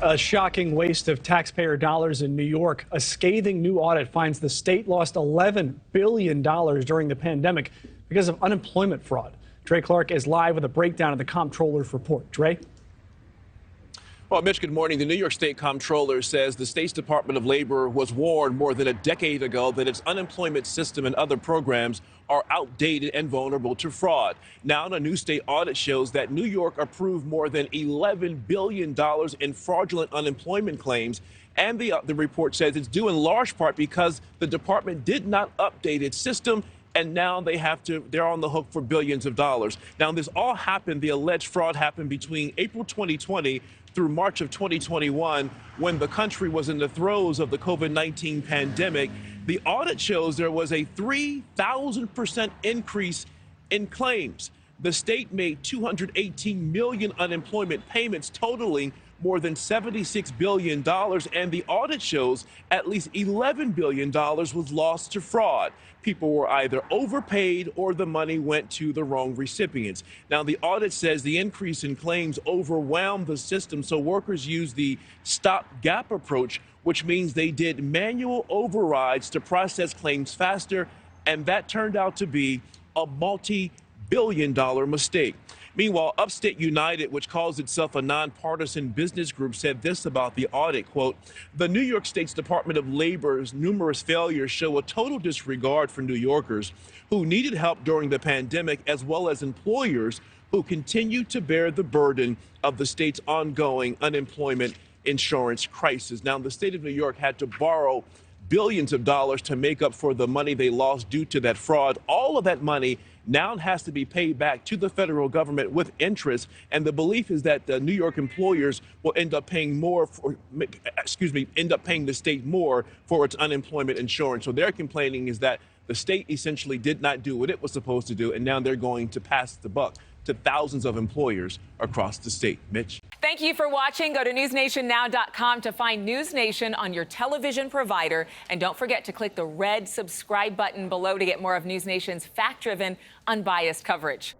A shocking waste of taxpayer dollars in New York. A scathing new audit finds the state lost $11 billion during the pandemic because of unemployment fraud. Dre Clark is live with a breakdown of the comptroller's report. Dre? Well, Mitch, good morning. The New York State Comptroller says the state's Department of Labor was warned more than a decade ago that its unemployment system and other programs are outdated and vulnerable to fraud. Now, a new state audit shows that New York approved more than $11 billion in fraudulent unemployment claims. And the report says it's due in large part because the department did not update its system. And now they're on the hook for billions of dollars. Now, this all happened, the alleged fraud happened between April 2020 through March of 2021, when the country was in the throes of the COVID-19 pandemic. The audit shows there was a 3,000% increase in claims. The state made 218 million unemployment payments, totaling more than $76 billion, and the audit shows at least $11 billion was lost to fraud. People were either overpaid or the money went to the wrong recipients. Now, the audit says the increase in claims overwhelmed the system, so workers used the stop-gap approach, which means they did manual overrides to process claims faster, and that turned out to be a multi-billion-dollar mistake. Meanwhile, Upstate United, which calls itself a nonpartisan business group, said this about the audit, quote, "The New York State's Department of Labor's numerous failures show a total disregard for New Yorkers who needed help during the pandemic, as well as employers who continue to bear the burden of the state's ongoing unemployment insurance crisis." Now, the state of New York had to borrow billions of dollars to make up for the money they lost due to that fraud. All of that money now has to be paid back to the federal government with interest. And the belief is that the New York employers will end up paying end up paying the state more for its unemployment insurance. So their complaining is that the state essentially did not do what it was supposed to do, and now they're going to pass the buck to thousands of employers across the state. Mitch? Thank you for watching. Go to newsnationnow.com to find NewsNation on your television provider. And don't forget to click the red subscribe button below to get more of NewsNation's fact-driven, unbiased coverage.